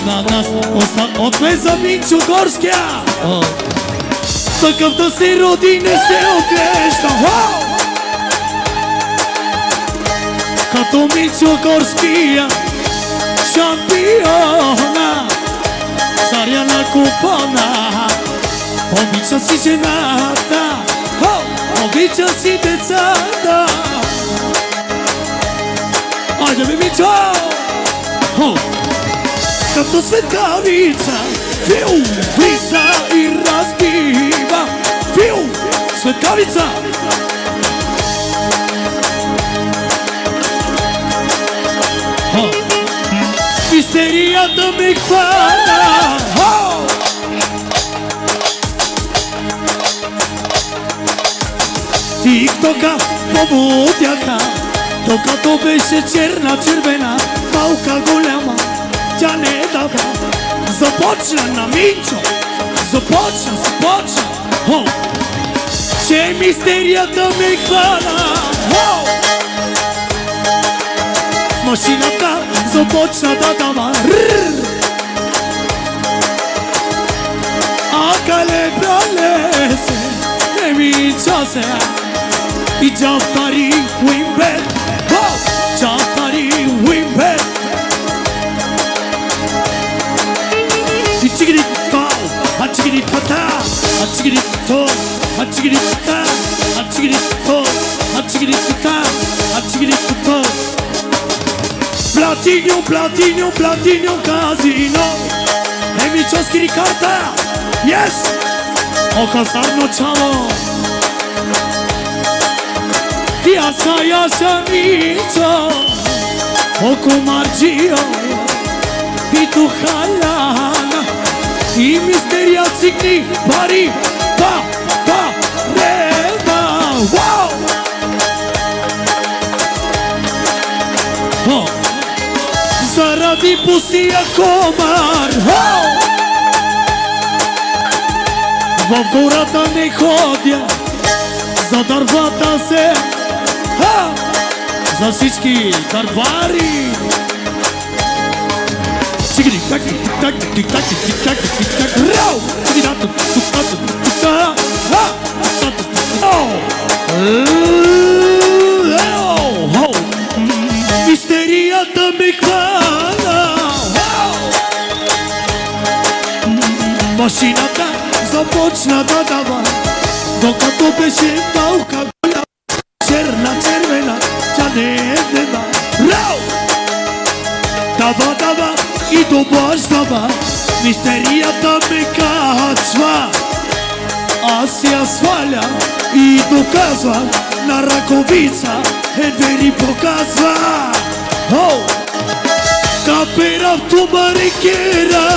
на нас от мен за Минчо Горския. Такъв да се роди не се оглежда. Като Минчо Горския, шампиона, царя на купона. Обича си жената, обича си децата. Айде бе, Минчо! Като светкавица, фил, влиза и разбива. Фил, светкавица! Истерията ме хвана. Тик-тока побудяха, докато беше черна-червена, малка голяма, тя не е дава. Започна на Минчо, започна, че мистерията ме хвана. Машината започна да дава. А калебрале се, не Минчо се. И Джафари Уимбет, Джафари Уимбет. И чигири тау, а чигири тата, а чигири то, а чигири тата, а чигири то, а чигири тата, а чигири то. Platinum, platinum, platinum casino. Emičovski Ricarda, yes. Okazarno čalo. Ja sam Minčo, oko Marđio i tu Haljana i misterija cikni bari reda. Wow! Zaradi pustija komar, в гората не ходя, за дървата се, за всички дървари. Чигри, так, тик-так, тик-так, тик-так, тик-так, рау! Чигри-дата, тук-тата, тук-тата, мистерията ме хвана. Машината започна да дава, докато беше малка голяма, черна-червена, тя не е деда. Дава и доблаждава, мистерията ме качва. Аз я сваля и доказва, на ръковица едва ни показва. Капера в тумарикера,